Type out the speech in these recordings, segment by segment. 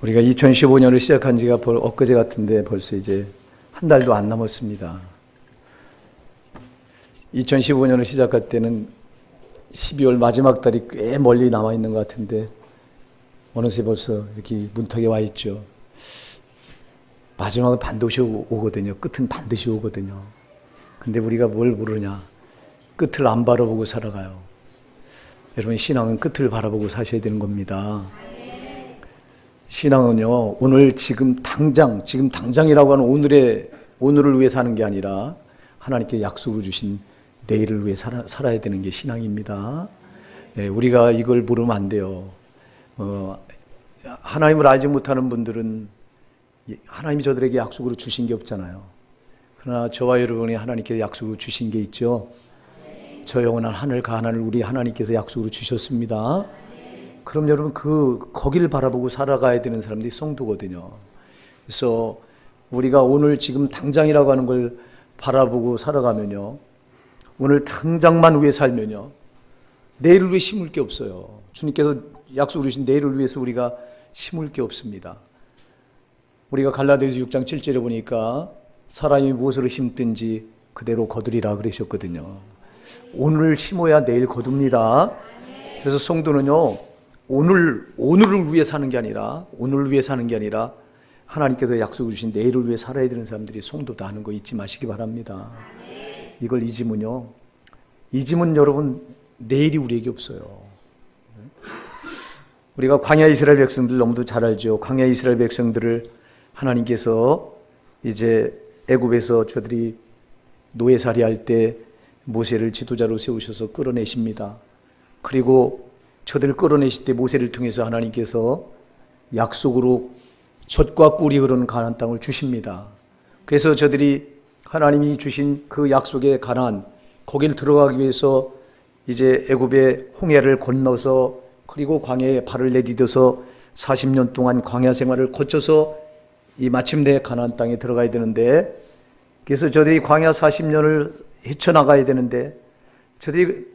우리가 2015년을 시작한 지가 엊그제 같은데 벌써 이제 한 달도 안 남았습니다. 2015년을 시작할 때는 12월 마지막 달이 꽤 멀리 남아있는 것 같은데 어느새 벌써 이렇게 문턱에 와 있죠. 마지막은 반드시 오거든요. 끝은 반드시 오거든요. 근데 우리가 뭘 모르냐? 끝을 안 바라보고 살아가요. 여러분, 신앙은 끝을 바라보고 사셔야 되는 겁니다. 신앙은요, 오늘 지금 당장이라고 하는 오늘을 위해 사는 게 아니라 하나님께 약속을 주신 내일을 위해 살아야 되는 게 신앙입니다. 우리가 이걸 모르면 안 돼요. 하나님을 알지 못하는 분들은 하나님이 저들에게 약속으로 주신 게 없잖아요. 그러나 저와 여러분이 하나님께 약속으로 주신 게 있죠. 저 영원한 하늘과 하나님을 우리 하나님께서 약속으로 주셨습니다. 그럼 여러분 거기를 바라보고 살아가야 되는 사람들이 성도거든요. 그래서 우리가 오늘 지금 당장이라고 하는 걸 바라보고 살아가면요, 오늘 당장만 위해 살면요, 내일을 위해 심을 게 없어요. 주님께서 약속을 주신 내일을 위해서 우리가 심을 게 없습니다. 우리가 갈라디아서 6장 7절에 보니까 사람이 무엇으로 심든지 그대로 거두리라 그러셨거든요. 오늘 심어야 내일 거둡니다. 그래서 성도는요, 오늘을 위해 사는 게 아니라, 오늘을 위해 사는 게 아니라 하나님께서 약속을 주신 내일을 위해 살아야 되는 사람들이 성도다 하는 거 잊지 마시기 바랍니다. 이걸 잊으면요, 여러분 내일이 우리에게 없어요. 우리가 광야 이스라엘 백성들 너무도 잘 알죠. 광야 이스라엘 백성들을 하나님께서 이제 애굽에서 저들이 노예살이 할 때 모세를 지도자로 세우셔서 끌어내십니다. 그리고 저들을 끌어내실 때 모세를 통해서 하나님께서 약속으로 젖과 꿀이 흐르는 가나안 땅을 주십니다. 그래서 저들이 하나님이 주신 그 약속의 가나안, 거기를 들어가기 위해서 이제 애굽의 홍해를 건너서 그리고 광야에 발을 내디뎌서 40년 동안 광야 생활을 거쳐서 이 마침내 가나안 땅에 들어가야 되는데, 그래서 저들이 광야 40년을 헤쳐나가야 되는데 저들이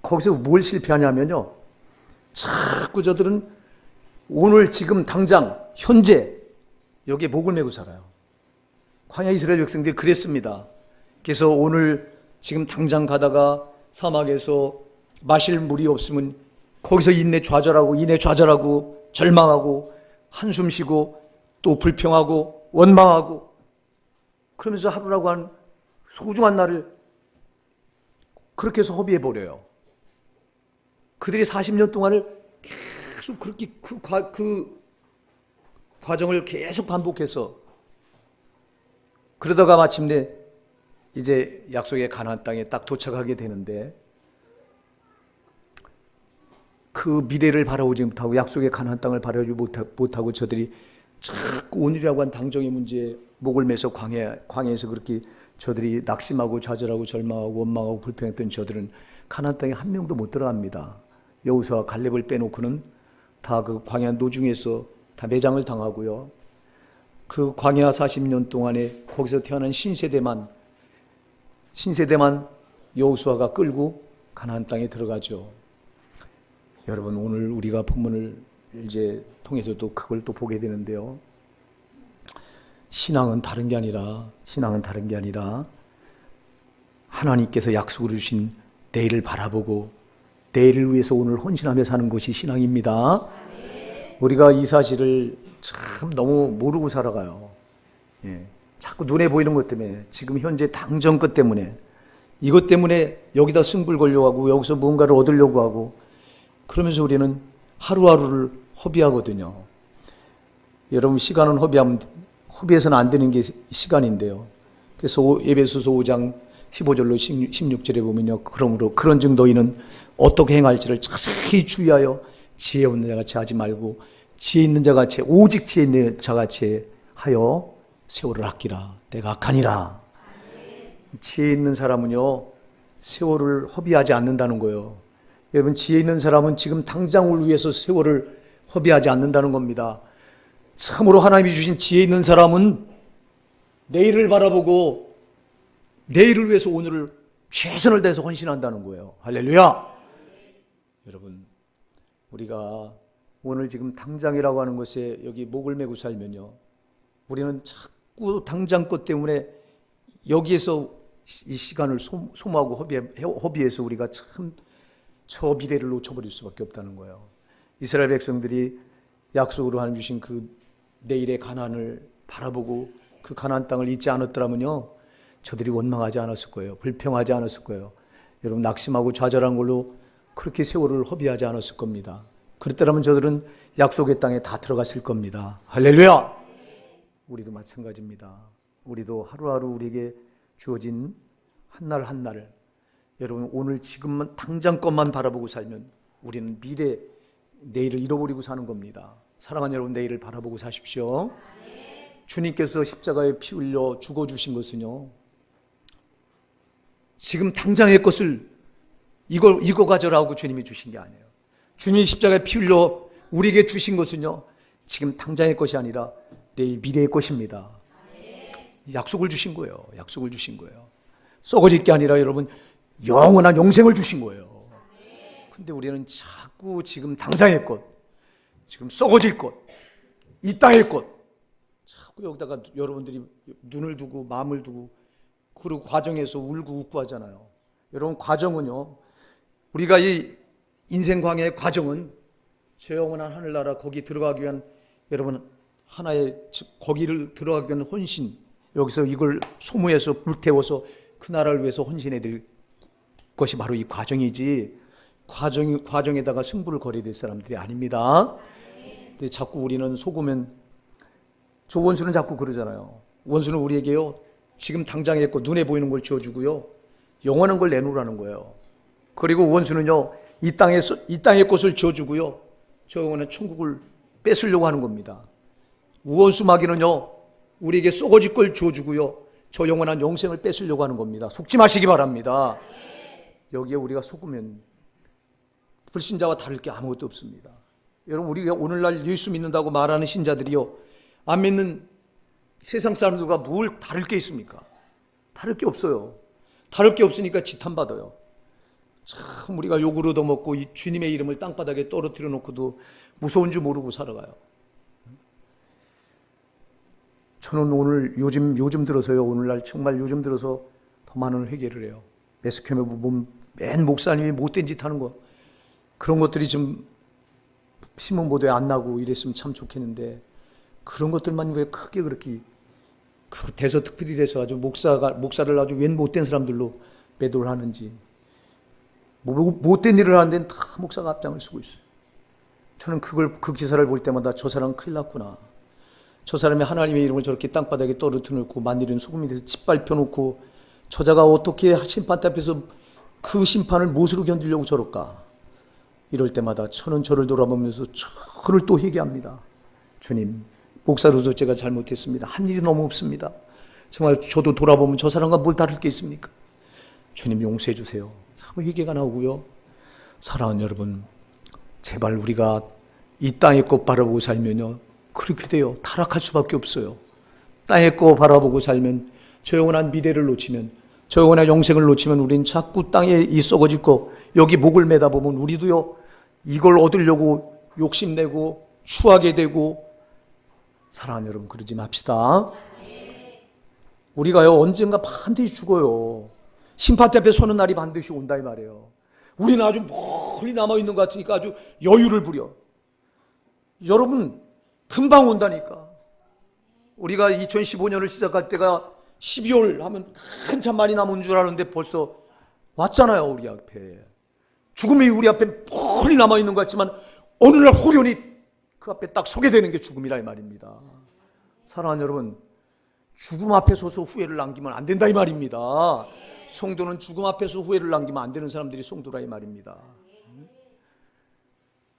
거기서 뭘 실패하냐면요, 자꾸 저들은 오늘 지금 당장 현재 여기에 목을 메고 살아요. 광야 이스라엘 백성들이 그랬습니다. 그래서 오늘 지금 당장 가다가 사막에서 마실 물이 없으면 거기서 인내 좌절하고 절망하고 한숨 쉬고 또 불평하고 원망하고 그러면서 하루라고 한 소중한 날을 그렇게 해서 허비해버려요. 그들이 40년 동안을 계속 그렇게 그 과정을 계속 반복해서 그러다가 마침내 이제 약속의 가나안 땅에 딱 도착하게 되는데, 그 미래를 바라보지 못하고 약속의 가나안 땅을 바라보지 못하고 저들이 자꾸 오늘이라고 한 당정의 문제에 목을 매서 광야에서 그렇게 저들이 낙심하고 좌절하고 절망하고 원망하고 불평했던 저들은 가나안 땅에 한 명도 못 들어갑니다. 여호수아와 갈렙을 빼놓고는 다 그 광야 노중에서 다 매장을 당하고요. 그 광야 40년 동안에 거기서 태어난 신세대만 여호수아가 끌고 가나안 땅에 들어가죠. 여러분, 오늘 우리가 본문을 이제 통해서도 그걸 또 보게 되는데요. 신앙은 다른 게 아니라 하나님께서 약속을 주신 내일을 바라보고 내일을 위해서 오늘 헌신하며 사는 것이 신앙입니다. 우리가 이 사실을 참 너무 모르고 살아가요. 자꾸 눈에 보이는 것 때문에, 지금 현재 당정 것 때문에, 이것 때문에 여기다 승부를 걸려고 하고 여기서 무언가를 얻으려고 하고 그러면서 우리는 하루하루를 허비하거든요. 여러분, 시간은 허비해서는 안 되는 게 시간인데요. 그래서 에베소서 5장 15절로 16절에 보면요, 그러므로 그런즉 너희는 어떻게 행할지를 자세히 주의하여 지혜 없는 자같이 하지 말고 지혜 있는 자같이, 오직 지혜 있는 자같이 하여 세월을 아끼라. 내가 악하니라. 지혜 있는 사람은요, 세월을 허비하지 않는다는 거예요. 여러분, 지혜 있는 사람은 지금 당장을 위해서 세월을 허비하지 않는다는 겁니다. 참으로 하나님이 주신 지혜 있는 사람은 내일을 바라보고 내일을 위해서 오늘을 최선을 다해서 헌신한다는 거예요. 할렐루야! 여러분, 우리가 오늘 지금 당장이라고 하는 것에 여기 목을 메고 살면요, 우리는 자꾸 당장 것 때문에 여기에서 이 시간을 소모하고 허비해서 우리가 참 저 미래를 놓쳐버릴 수밖에 없다는 거예요. 이스라엘 백성들이 약속으로 하나님 주신 그 내일의 가나안을 바라보고 그 가나안 땅을 잊지 않았더라면요, 저들이 원망하지 않았을 거예요. 불평하지 않았을 거예요. 여러분, 낙심하고 좌절한 걸로 그렇게 세월을 허비하지 않았을 겁니다. 그랬더라면 저들은 약속의 땅에 다 들어갔을 겁니다. 할렐루야! 우리도 마찬가지입니다. 우리도 하루하루 우리에게 주어진 한날 한날을, 여러분, 오늘 지금만 당장 것만 바라보고 살면 우리는 미래, 내일을 잃어버리고 사는 겁니다. 사랑하는 여러분, 내일을 바라보고 사십시오. 주님께서 십자가에 피 흘려 죽어주신 것은요, 지금 당장의 것을 이거 가져라고 주님이 주신 게 아니에요. 주님이 십자가에 피 흘려 우리에게 주신 것은요, 지금 당장의 것이 아니라 내일 미래의 것입니다. 약속을 주신 거예요. 약속을 주신 거예요. 썩어질 게 아니라 여러분, 영원한 영생을 주신 거예요. 근데 우리는 자꾸 지금 당장의 것, 지금 썩어질 것, 이 땅의 것, 자꾸 여기다가 여러분들이 눈을 두고 마음을 두고, 그리고 과정에서 울고 웃고 하잖아요. 여러분, 과정은요, 우리가 이 인생 광야의 과정은 저 영원한 하늘나라, 거기 들어가기 위한, 여러분, 하나의, 거기를 들어가기 위한 헌신, 여기서 이걸 소모해서 불태워서 그 나라를 위해서 헌신해야 될 것이 바로 이 과정이지, 과정에다가 승부를 걸어야 될 사람들이 아닙니다. 근데 자꾸 우리는 속으면, 저 원수는 자꾸 그러잖아요. 원수는 우리에게요, 지금 당장에 있고 눈에 보이는 걸 지어주고요, 영원한 걸 내놓으라는 거예요. 그리고 원수는요, 이 땅의 것을 지어주고요, 저 영원한 천국을 뺏으려고 하는 겁니다. 원수 마귀는요, 우리에게 썩어질 걸 지어주고요, 저 영원한 영생을 뺏으려고 하는 겁니다. 속지 마시기 바랍니다. 여기에 우리가 속으면 불신자와 다를 게 아무것도 없습니다. 여러분, 우리가 오늘날 예수 믿는다고 말하는 신자들이요, 안 믿는 세상 사람들과 뭘 다를 게 있습니까? 다를 게 없어요. 다를 게 없으니까 지탄받아요. 참 우리가 욕을 얻어먹고 이 주님의 이름을 땅바닥에 떨어뜨려 놓고도 무서운 줄 모르고 살아가요. 저는 오늘 요즘 들어서요, 오늘날 정말 요즘 들어서 더 많은 회개를 해요. 매스컴에 보면 맨 목사님이 못된 짓 하는 거, 그런 것들이 좀 신문 보도에 안 나고 이랬으면 참 좋겠는데, 그런 것들만 왜 크게 그렇게 대서특필이 돼서 아주 목사를 아주 웬 못된 사람들로 매도를 하는지, 못된 일을 하는 데는 다 목사가 앞장을 쓰고 있어요. 저는 그 기사를 볼 때마다 저 사람은 큰일 났구나. 저 사람이 하나님의 이름을 저렇게 땅바닥에 떨어뜨려 놓고 만들인 소금이 돼서 짓밟혀 놓고, 저자가 어떻게 심판대 앞에서 그 심판을 무엇으로 견디려고 저럴까? 이럴 때마다 저는 저를 돌아보면서 저를 또 회개합니다. 주님, 목사로서 제가 잘못했습니다. 한 일이 너무 없습니다. 정말 저도 돌아보면 저 사람과 뭘 다를 게 있습니까? 주님, 용서해 주세요. 자꾸 회개가 나오고요. 사랑하는 여러분, 제발 우리가 이 땅의 것 바라보고 살면요, 그렇게 돼요. 타락할 수밖에 없어요. 땅의 것 바라보고 살면, 저 영원한 미래를 놓치면, 저 영원한 영생을 놓치면 우리는 자꾸 땅에 이 썩어질 거, 여기 목을 매다 보면 우리도요, 이걸 얻으려고 욕심내고 추하게 되고. 사랑하는 여러분, 그러지 맙시다. 우리가요, 언젠가 반드시 죽어요. 심판대 앞에 서는 날이 반드시 온다 이 말이에요. 우리는 아주 멀리 남아있는 것 같으니까 아주 여유를 부려. 여러분, 금방 온다니까. 우리가 2015년을 시작할 때가 12월 하면 한참 많이 남은 줄 알았는데 벌써 왔잖아요, 우리 앞에. 죽음이 우리 앞에 멀리 남아있는 것 같지만 어느 날 호련히 그 앞에 딱 서게 되는 게 죽음이라 이 말입니다. 사랑하는 여러분, 죽음 앞에 서서 후회를 남기면 안 된다 이 말입니다. 성도는 죽음 앞에서 후회를 남기면 안 되는 사람들이 성도라 이 말입니다.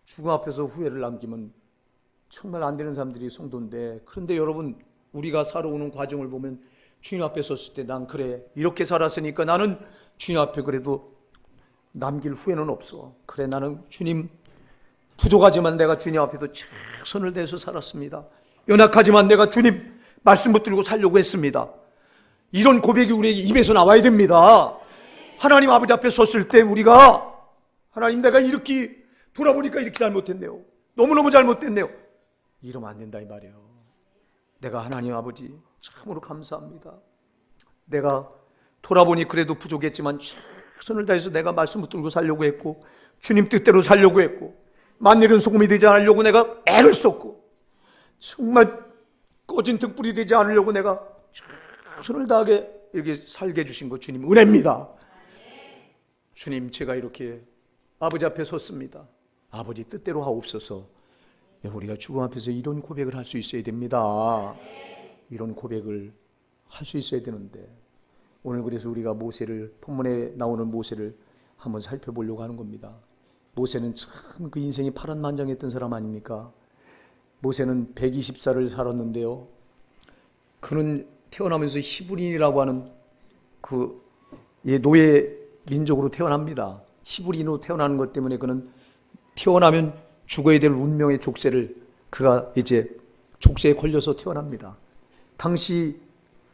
죽음 앞에서 후회를 남기면 정말 안 되는 사람들이 성도인데, 그런데 여러분, 우리가 살아오는 과정을 보면 주님 앞에 섰을 때 난 그래, 이렇게 살았으니까 나는 주님 앞에 그래도 남길 후회는 없어. 그래, 나는 주님 부족하지만 내가 주님 앞에도 최선을 다해서 살았습니다. 연약하지만 내가 주님 말씀 붙들고 살려고 했습니다. 이런 고백이 우리에게 입에서 나와야 됩니다. 하나님 아버지 앞에 섰을 때 우리가, 하나님, 내가 이렇게 돌아보니까 이렇게 잘못했네요. 너무너무 잘못됐네요. 이러면 안 된다 이 말이에요. 내가 하나님 아버지 참으로 감사합니다. 내가 돌아보니 그래도 부족했지만 최선을 다해서 내가 말씀 붙들고 살려고 했고, 주님 뜻대로 살려고 했고, 만일은 소금이 되지 않으려고 내가 애를 썼고, 정말 꺼진 등불이 되지 않으려고 내가 최선을 다하게 이렇게 살게 해주신 거 주님 은혜입니다. 주님, 제가 이렇게 아버지 앞에 섰습니다. 아버지 뜻대로 하옵소서. 우리가 주님 앞에서 이런 고백을 할 수 있어야 됩니다. 이런 고백을 할 수 있어야 되는데, 오늘 그래서 우리가 모세를, 본문에 나오는 모세를 한번 살펴보려고 하는 겁니다. 모세는 참 그 인생이 파란만장했던 사람 아닙니까? 모세는 120살을 살았는데요, 그는 태어나면서 히브리인이라고 하는 그 노예 민족으로 태어납니다. 히브리인으로 태어나는 것 때문에 그는 태어나면 죽어야 될 운명의 족쇄를, 그가 이제 족쇄에 걸려서 태어납니다. 당시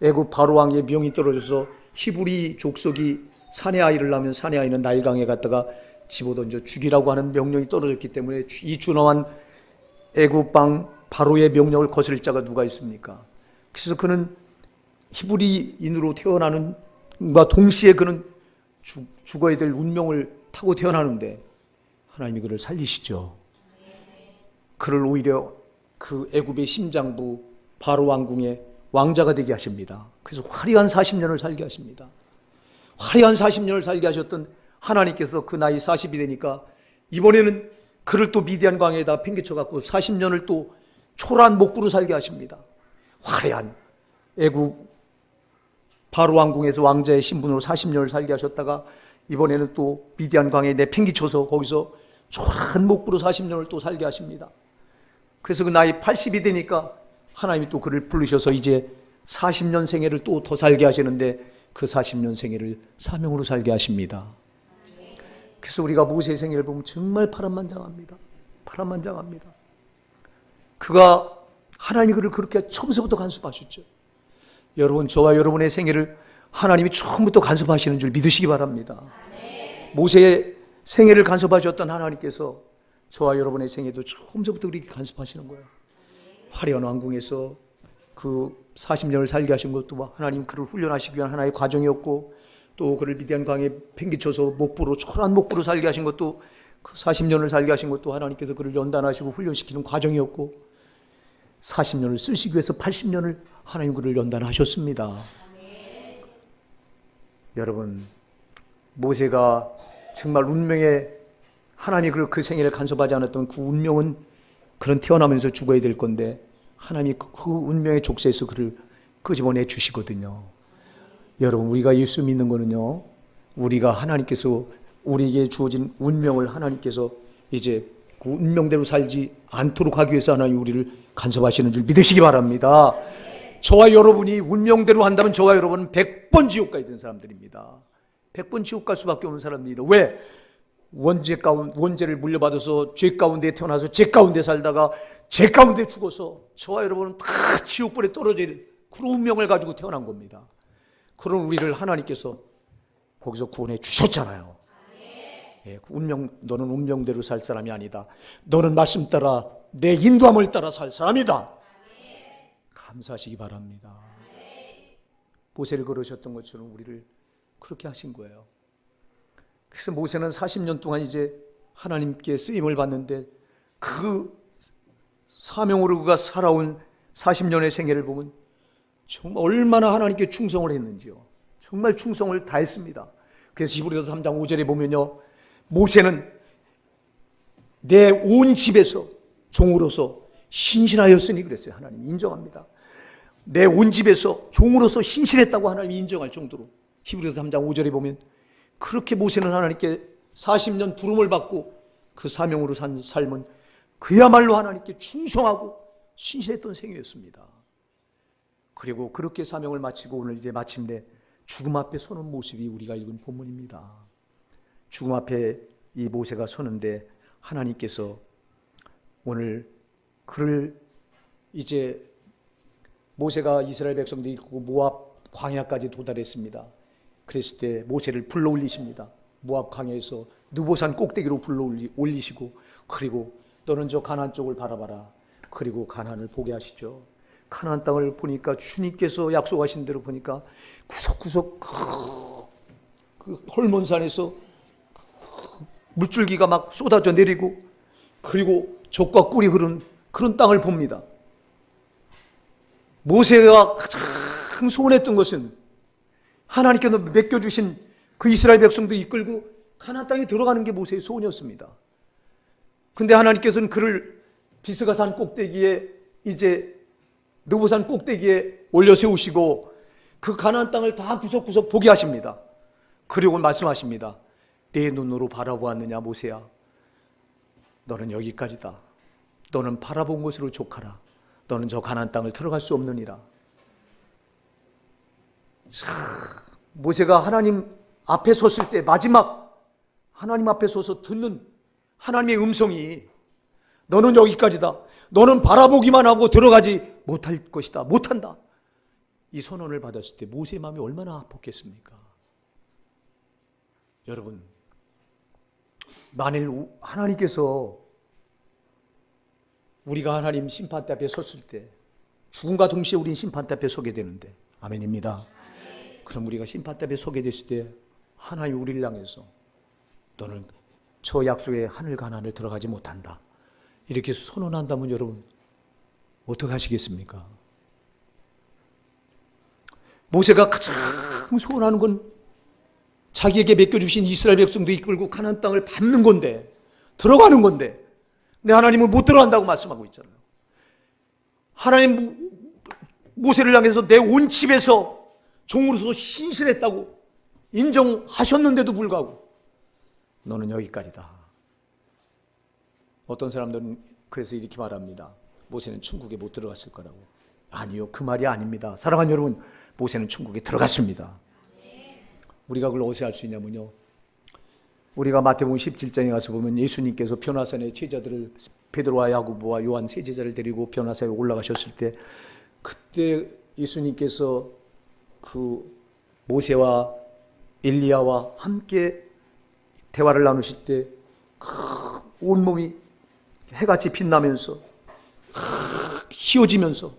애굽 바로 왕의 명이 떨어져서 히브리 족속이 사내 아이를 낳으면 사내 아이는 나일강에 갔다가 집어던져 죽이라고 하는 명령이 떨어졌기 때문에 이 준엄한 애굽 왕 바로의 명령을 거스를 자가 누가 있습니까? 그래서 그는 히브리인으로 태어나는 것과 동시에 그는 죽어야 될 운명을 타고 태어나는데 하나님이 그를 살리시죠. 그를 오히려 그 애굽의 심장부 바로 왕궁의 왕자가 되게 하십니다. 그래서 화려한 40년을 살게 하십니다. 화려한 40년을 살게 하셨던 하나님께서 그 나이 40이 되니까 이번에는 그를 또 미디안 광야에다 팽개쳐 갖고 40년을 또 초라한 목부로 살게 하십니다. 화려한 애굽 바로 왕궁에서 왕자의 신분으로 40년을 살게 하셨다가 이번에는 또 미디안 광야에 내팽개쳐서 거기서 초라한 목부로 40년을 또 살게 하십니다. 그래서 그 나이 80이 되니까 하나님이 또 그를 부르셔서 이제 40년 생애를 또 더 살게 하시는데 그 40년 생애를 사명으로 살게 하십니다. 그래서 우리가 모세의 생애를 보면 정말 파란만장합니다. 파란만장합니다. 그가 하나님이 그를 그렇게 처음부터 간섭하셨죠. 여러분, 저와 여러분의 생애를 하나님이 처음부터 간섭하시는 줄 믿으시기 바랍니다. 모세의 생애를 간섭하셨던 하나님께서 저와 여러분의 생애도 처음부터 그렇게 간섭하시는 거예요. 화려한 왕궁에서 그 40년을 살게 하신 것도 하나님 그를 훈련하시기 위한 하나의 과정이었고, 또 그를 미디안 강에 팽개쳐서 목부로, 초라한 목부로 살게 하신 것도, 그 40년을 살게 하신 것도 하나님께서 그를 연단하시고 훈련시키는 과정이었고, 40년을 쓰시기 위해서 80년을 하나님 그를 연단하셨습니다. 여러분, 모세가 정말 운명의, 하나님이 그 생애를 간섭하지 않았던 그 운명은 그는 태어나면서 죽어야 될 건데 하나님이 그 운명의 족쇄에서 그를 끄집어내 주시거든요. 여러분, 우리가 예수 믿는 거는요, 우리가 하나님께서 우리에게 주어진 운명을 하나님께서 이제 그 운명대로 살지 않도록 하기 위해서 하나님 우리를 간섭하시는 줄 믿으시기 바랍니다. 저와 여러분이 운명대로 한다면 저와 여러분은 100번 지옥 가야 되는 사람들입니다. 100번 지옥 갈 수밖에 없는 사람입니다. 왜? 원죄를 물려받아서 죄 가운데 태어나서 죄 가운데 살다가 죄 가운데 죽어서 저와 여러분은 다 지옥불에 떨어질 그런 운명을 가지고 태어난 겁니다. 그런 우리를 하나님께서 거기서 구원해 주셨잖아요. 예, 운명, 너는 운명대로 살 사람이 아니다. 너는 말씀 따라 내 인도함을 따라 살 사람이다. 감사하시기 바랍니다. 모세를 걸으셨던 것처럼 우리를 그렇게 하신 거예요. 그래서 모세는 40년 동안 이제 하나님께 쓰임을 받는데 그 사명으로 그가 살아온 40년의 생애를 보면 정말 얼마나 하나님께 충성을 했는지요. 정말 충성을 다했습니다. 그래서 히브리서 3장 5절에 보면요, 모세는 내 온 집에서 종으로서 신실하였으니 그랬어요. 하나님 인정합니다. 내 온 집에서 종으로서 신실했다고 하나님이 인정할 정도로 히브리서 3장 5절에 보면 그렇게 모세는 하나님께 40년 부름을 받고 그 사명으로 산 삶은 그야말로 하나님께 충성하고 신실했던 생애였습니다. 그리고 그렇게 사명을 마치고 오늘 이제 마침내 죽음 앞에 서는 모습이 우리가 읽은 본문입니다. 죽음 앞에 이 모세가 서는데 하나님께서 오늘 그를 이제 모세가 이스라엘 백성들이 이끌고 모압 광야까지 도달했습니다. 그랬을 때 모세를 불러 올리십니다. 모압 광야에서 느보산 꼭대기로 불러 올리시고, 그리고 너는 저 가나안 쪽을 바라봐라. 그리고 가나안을 보게 하시죠. 가나안 땅을 보니까 주님께서 약속하신 대로 보니까 구석구석 그 헐몬산에서 물줄기가 막 쏟아져 내리고, 그리고 젖과 꿀이 흐르는 그런 땅을 봅니다. 모세가 가장 소원했던 것은 하나님께서 맡겨주신 그 이스라엘 백성도 이끌고 가나안 땅에 들어가는 게 모세의 소원이었습니다. 근데 하나님께서는 그를 비스가산 꼭대기에, 이제 느보산 꼭대기에 올려 세우시고 그 가나안 땅을 다 구석구석 보게 하십니다. 그리고 말씀하십니다. 내 눈으로 바라보았느냐 모세야, 너는 여기까지다. 너는 바라본 곳으로 족하라. 너는 저 가나안 땅을 들어갈 수 없느니라. 모세가 하나님 앞에 섰을 때, 마지막 하나님 앞에 서서 듣는 하나님의 음성이 너는 여기까지다. 너는 바라보기만 하고 들어가지 못할 것이다. 못한다. 이 선언을 받았을 때 모세의 마음이 얼마나 아팠겠습니까? 여러분, 만일 하나님께서 우리가 하나님 심판대 앞에 섰을 때, 죽음과 동시에 우린 심판대 앞에 서게 되는데, 아멘입니다. 그럼 우리가 심판대 앞에 서게 됐을 때 하나님 우리를 향해서 너는 저 약속의 하늘 가나안을 들어가지 못한다, 이렇게 선언한다면 여러분 어떻게 하시겠습니까? 모세가 가장 소원하는 건 자기에게 맡겨주신 이스라엘 백성도 이끌고 가나안 땅을 밟는 건데, 들어가는 건데, 근데 하나님은 못 들어간다고 말씀하고 있잖아요. 하나님 모세를 향해서 내 온 집에서 종으로서 신실했다고 인정하셨는데도 불구하고 너는 여기까지다. 어떤 사람들은 그래서 이렇게 말합니다. 모세는 천국에 못 들어갔을 거라고. 아니요, 그 말이 아닙니다. 사랑하는 여러분, 모세는 천국에 들어갔습니다. 우리가 그걸 어디서 알 수 있냐면요, 우리가 마태복음 17장에 가서 보면 예수님께서 변화산에 제자들을, 베드로와 야고보와 요한 세 제자를 데리고 변화산에 올라가셨을 때, 그때 예수님께서 그 모세와 엘리야와 함께 대화를 나누실 때 온몸이 해같이 빛나면서 휘어지면서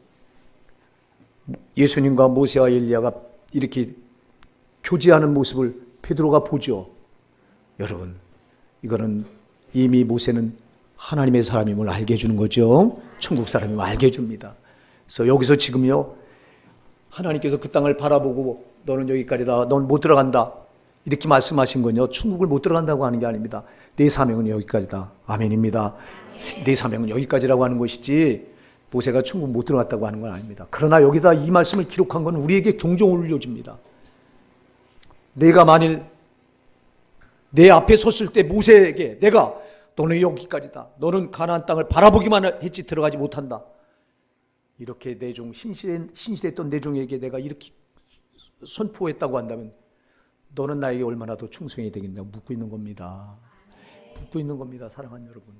예수님과 모세와 엘리야가 이렇게 교제하는 모습을 베드로가 보죠. 여러분, 이거는 이미 모세는 하나님의 사람임을 알게 해주는 거죠. 천국 사람임을 알게 해줍니다. 그래서 여기서 지금요, 하나님께서 그 땅을 바라보고 너는 여기까지다, 넌 못 들어간다, 이렇게 말씀하신 건요, 천국을 못 들어간다고 하는 게 아닙니다. 내 사명은 여기까지다. 아멘입니다. 내 사명은 여기까지라고 하는 것이지 모세가 천국 못 들어갔다고 하는 건 아닙니다. 그러나 여기다 이 말씀을 기록한 건 우리에게 경종을 울려줍니다. 내가 만일 내 앞에 섰을 때 모세에게 내가 너는 여기까지다, 너는 가나안 땅을 바라보기만 했지 들어가지 못한다, 이렇게 내 종, 신실했던 내 종에게 내가 이렇게 선포했다고 한다면 너는 나에게 얼마나 더 충성이 되겠냐고 묻고 있는 겁니다. 묻고 있는 겁니다. 사랑하는 여러분,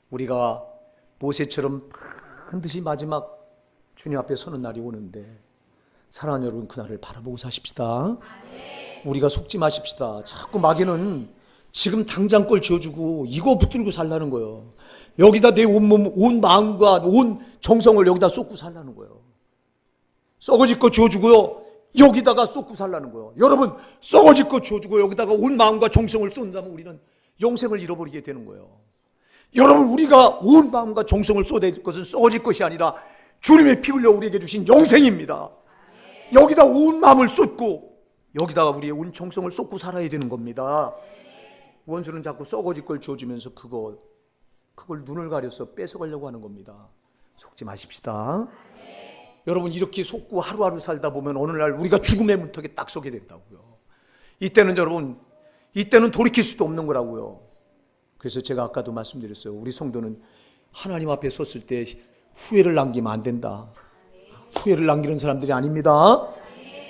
우리가 모세처럼 반드시 마지막 주님 앞에 서는 날이 오는데, 사랑하는 여러분, 그날을 바라보고 사십시다. 우리가 속지 마십시다. 자꾸 마귀는 지금 당장 걸 지어주고 이거 붙들고 살라는 거예요. 여기다 내 온몸, 온 마음과 온 정성을 여기다 쏟고 살라는 거예요. 썩어질 거 지어주고요, 여기다가 쏟고 살라는 거예요. 여러분, 썩어질 거 지어주고 여기다가 온 마음과 정성을 쏟는다면 우리는 영생을 잃어버리게 되는 거예요. 여러분, 우리가 온 마음과 정성을 쏟아질 것은 썩어질 것이 아니라 주님의 피 흘려 우리에게 주신 영생입니다. 여기다 온 마음을 쏟고 여기다가 우리의 온 정성을 쏟고 살아야 되는 겁니다. 원수는 자꾸 썩어질 걸 지어주면서 그걸 눈을 가려서 뺏어가려고 하는 겁니다. 속지 마십시다. 여러분, 이렇게 속고 하루하루 살다 보면 어느 날 우리가 죽음의 문턱에 딱 서게 된다고요. 이때는 여러분, 이때는 돌이킬 수도 없는 거라고요. 그래서 제가 아까도 말씀드렸어요. 우리 성도는 하나님 앞에 섰을 때 후회를 남기면 안 된다. 후회를 남기는 사람들이 아닙니다.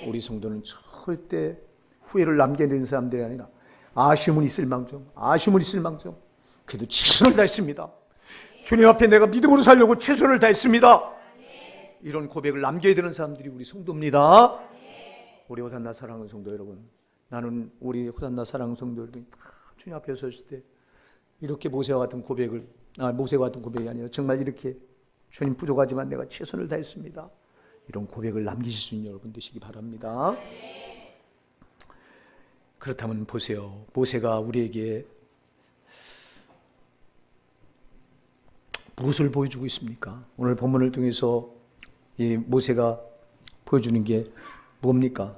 우리 성도는 절대 후회를 남기는 사람들이 아니라 아쉬움은 있을 망정, 그래도 최선을 다했습니다. 주님 앞에 내가 믿음으로 살려고 최선을 다했습니다. 이런 고백을 남겨야 되는 사람들이 우리 성도입니다. 우리 호산나 사랑하는 성도 여러분, 나는 우리 호산나 사랑하는 성도 여러분, 주님 앞에 섰을 때 이렇게 모세와 같은 고백을, 모세와 같은 고백이 아니라 정말 이렇게 주님 부족하지만 내가 최선을 다했습니다, 이런 고백을 남기실 수 있는 여러분 되시기 바랍니다. 그렇다면 보세요. 모세가 우리에게 무엇을 보여주고 있습니까? 오늘 본문을 통해서 이 모세가 보여주는 게 뭡니까?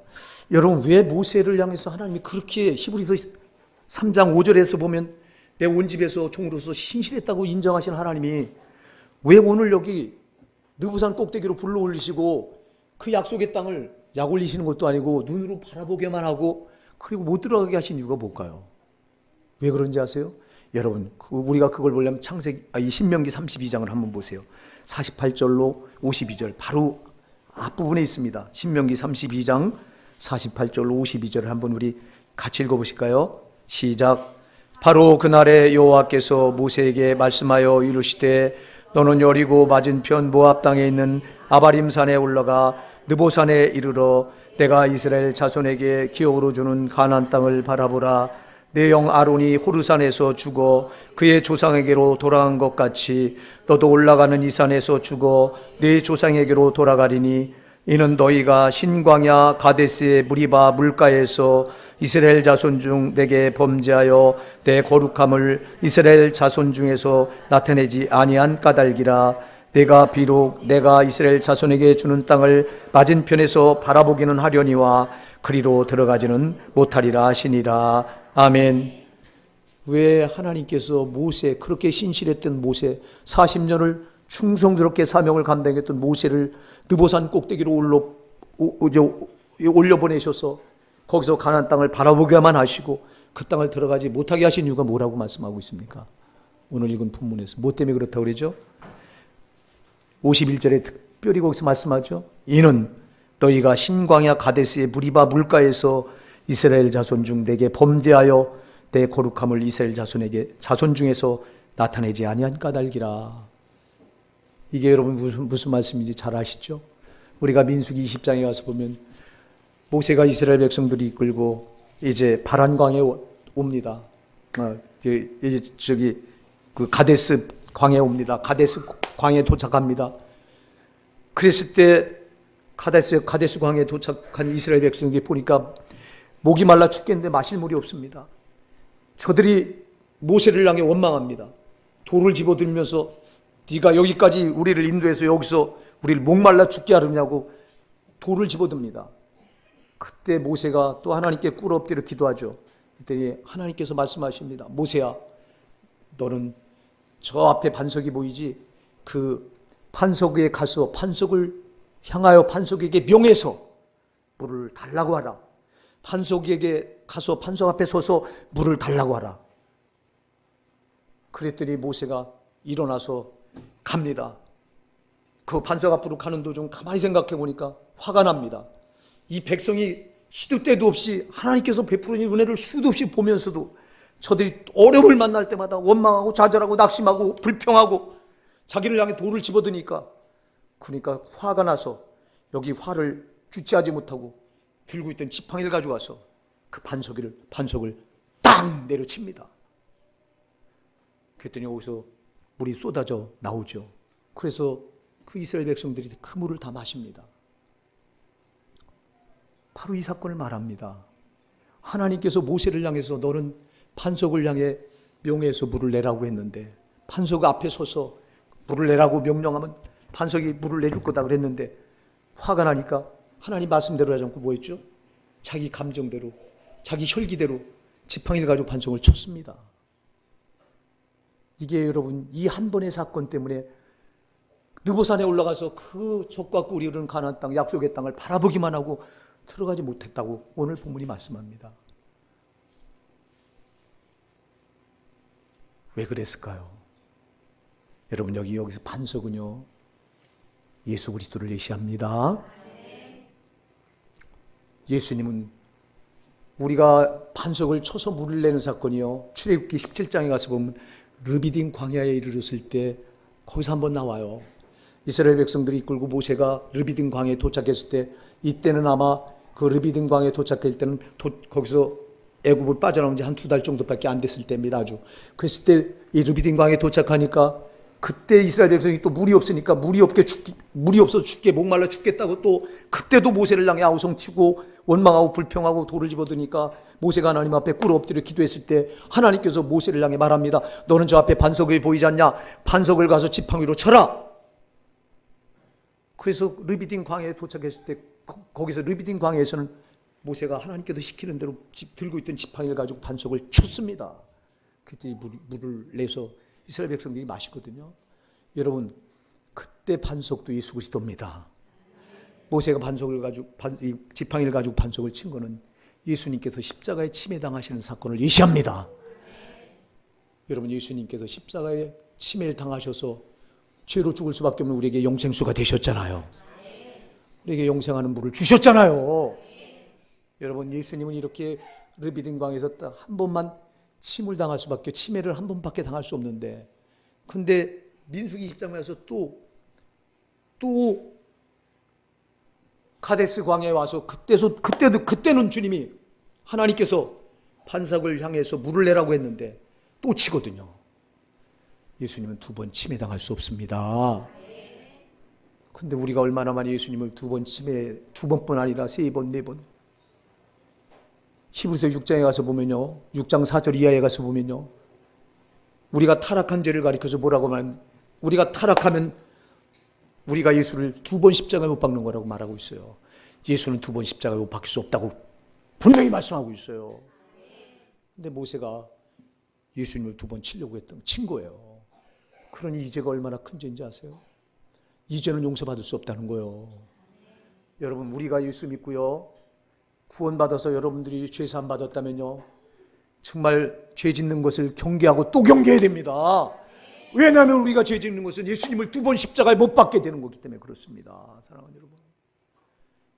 여러분, 왜 모세를 향해서 하나님이 그렇게 히브리서 3장 5절에서 보면 내 온 집에서 종으로서 신실했다고 인정하신 하나님이 왜 오늘 여기 느부산 꼭대기로 불러 올리시고 그 약속의 땅을 약 올리시는 것도 아니고 눈으로 바라보게만 하고 그리고 못 들어가게 하신 이유가 뭘까요? 왜 그런지 아세요? 여러분, 우리가 그걸 보려면 이 신명기 32장을 한번 보세요. 48절로 52절 바로 앞부분에 있습니다. 신명기 32장 48절로 52절을 한번 우리 같이 읽어보실까요? 시작. 바로 그날에 여호와께서 모세에게 말씀하여 이르시되 너는 여리고 맞은편 모압 땅에 있는 아바림 산에 올라가 느보산에 이르러 내가 이스라엘 자손에게 기업으로 주는 가나안 땅을 바라보라. 내 형 아론이 호르산에서 죽어 그의 조상에게로 돌아간 것 같이 너도 올라가는 이 산에서 죽어 네 조상에게로 돌아가리니 이는 너희가 신광야 가데스의 무리바 물가에서 이스라엘 자손 중 내게 범죄하여 내 거룩함을 이스라엘 자손 중에서 나타내지 아니한 까닭이라. 내가 비록 내가 이스라엘 자손에게 주는 땅을 맞은편에서 바라보기는 하려니와 그리로 들어가지는 못하리라 하시니라. 아멘. 왜 하나님께서 모세, 그렇게 신실했던 모세, 40년을 충성스럽게 사명을 감당했던 모세를 느보산 꼭대기로 올려보내셔서 거기서 가나안 땅을 바라보게만 하시고 그 땅을 들어가지 못하게 하신 이유가 뭐라고 말씀하고 있습니까? 오늘 읽은 본문에서 뭐 때문에 그렇다고 그러죠? 51절에 특별히 거기서 말씀하죠. 이는 너희가 신광야 가데스의 무리바 물가에서 이스라엘 자손 중 내게 범죄하여 내 거룩함을 이스라엘 자손 중에서 나타내지 아니한 까닭이라. 이게 여러분 무슨 말씀인지 잘 아시죠? 우리가 민수기 20장에 가서 보면 모세가 이스라엘 백성들이 이끌고 이제 바란광에 옵니다. 이제 그 가데스 광에 옵니다. 가데스 광에 도착합니다. 그랬을 때 가데스 광에 도착한 이스라엘 백성들이 보니까 목이 말라 죽겠는데 마실 물이 없습니다. 저들이 모세를 향해 원망합니다. 돌을 집어들면서 네가 여기까지 우리를 인도해서 여기서 우리를 목말라 죽게 하느냐고 돌을 집어듭니다. 그때 모세가 또 하나님께 꿇어 엎드려 기도하죠. 그랬더니 하나님께서 말씀하십니다. 모세야, 너는 저 앞에 반석이 보이지? 그 반석에 가서 반석을 향하여 반석에게 명해서 물을 달라고 하라. 반석에게 가서 반석 앞에 서서 물을 달라고 하라. 그랬더니 모세가 일어나서 갑니다. 그 반석 앞으로 가는 도중 가만히 생각해 보니까 화가 납니다. 이 백성이 시도 때도 없이 하나님께서 베푸는 은혜를 수도 없이 보면서도 저들이 어려움을 만날 때마다 원망하고 좌절하고 낙심하고 불평하고 자기를 향해 돌을 집어드니까 그러니까 화가 나서 여기 화를 주체하지 못하고 들고 있던 지팡이를 가져와서 그 반석을 땅 내려칩니다. 그랬더니 여기서 물이 쏟아져 나오죠. 그래서 그 이스라엘 백성들이 그 물을 다 마십니다. 바로 이 사건을 말합니다. 하나님께서 모세를 향해서 너는 반석을 향해 명해서 물을 내라고 했는데 반석 앞에 서서 물을 내라고 명령하면 반석이 물을 내줄 거다 그랬는데 화가 나니까 하나님 말씀대로 하지 않고 뭐 했죠? 자기 감정대로 자기 혈기대로 지팡이를 가지고 반석을 쳤습니다. 이게 여러분 이 한 번의 사건 때문에 느보산에 올라가서 그 적과 꿀이 흐르는 가나안 땅 약속의 땅을 바라보기만 하고 들어가지 못했다고 오늘 본문이 말씀합니다. 왜 그랬을까요? 여러분 여기서 반석은요 예수 그리스도를 예시합니다. 예수님은 우리가 반석을 쳐서 물을 내는 사건이요 출애굽기 17장에 가서 보면 르비딘 광야에 이르렀을 때 거기서 한번 나와요. 이스라엘 백성들이 이끌고 모세가 르비딘 광야에 도착했을 때 이때는 아마 그 르비딘 광야에 도착할 때는 거기서 애굽을 빠져나온 지 한 2달 정도밖에 안 됐을 때입니다. 아주. 그랬을 때 이 르비딤 광에 도착하니까 그때 이스라엘 백성이 또 물이 없으니까 물이 없어서 죽게 목말라 죽겠다고 또 그때도 모세를 향해 아우성치고 원망하고 불평하고 돌을 집어드니까 모세가 하나님 앞에 꿇어 엎드려 기도했을 때 하나님께서 모세를 향해 말합니다. 너는 저 앞에 반석이 보이지 않냐? 반석을 가서 지팡이로 쳐라. 그래서 르비딤 광야에 도착했을 때 거기서 르비딤 광야에서는 모세가 하나님께서 시키는 대로 들고 있던 지팡이를 가지고 반석을 쳤습니다. 그때 물을 내서 이스라엘 백성들이 마시거든요. 여러분, 그때 반석도 예수 그리스도입니다. 모세가 반석을 가지고 지팡이를 가지고 반석을 친 거는 예수님께서 십자가에 침해당하시는 사건을 예시합니다. 여러분, 예수님께서 십자가에 침해를 당하셔서 죄로 죽을 수밖에 없는 우리에게 영생수가 되셨잖아요. 우리에게 영생하는 물을 주셨잖아요. 여러분, 예수님은 이렇게 르비딤 광에서 딱 한 번만 침을 당할 수밖에, 침해를 한 번밖에 당할 수 없는데, 근데 민수기 10장에서 또 카데스 광야에 와서 그때는 주님이 하나님께서 반석을 향해서 물을 내라고 했는데 또 치거든요. 예수님은 2번 침해당할 수 없습니다. 근데 우리가 얼마나 많이 예수님을 2번뿐 아니라 3번, 4번. 히브리서 6장에 가서 보면요, 6장 4절 이하에 가서 보면요, 우리가 타락한 죄를 가리켜서 뭐라고 말하면, 우리가 타락하면 우리가 예수를 2번 십자가에 못 박는 거라고 말하고 있어요. 예수는 2번 십자가에 못 박힐 수 없다고 분명히 말씀하고 있어요. 근데 모세가 예수님을 2번 치려고 친 거예요. 그러니 이 죄가 얼마나 큰 죄인지 아세요? 이 죄는 용서받을 수 없다는 거예요. 여러분, 우리가 예수 믿고요, 구원받아서 여러분들이 죄 사함 받았다면요, 정말 죄 짓는 것을 경계하고 또 경계해야 됩니다. 왜냐하면 우리가 죄 짓는 것은 예수님을 2번 십자가에 못 박게 되는 거기 때문에 그렇습니다. 사랑하는 여러분,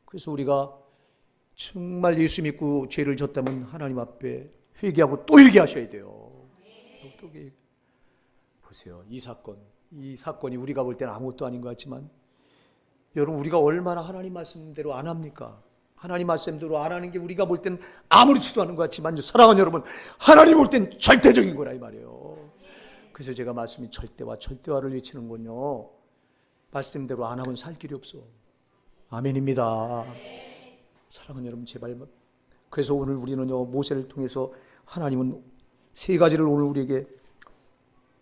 그래서 우리가 정말 예수 믿고 죄를 졌다면 하나님 앞에 회개하고 또 회개하셔야 돼요. 또 보세요. 이 사건이 우리가 볼 때는 아무것도 아닌 것 같지만, 여러분, 우리가 얼마나 하나님 말씀대로 안 합니까? 하나님 말씀대로 안 하는 게 우리가 볼 때는 아무렇지도 않은 것 같지만, 사랑하는 여러분, 하나님 볼 땐 절대적인 거라 이 말이에요. 그래서 제가 말씀이 절대화를 외치는군요. 말씀대로 안 하면 살 길이 없어. 아멘입니다. 사랑하는 여러분, 제발. 그래서 오늘 우리는요, 모세를 통해서 하나님은 3가지를 오늘 우리에게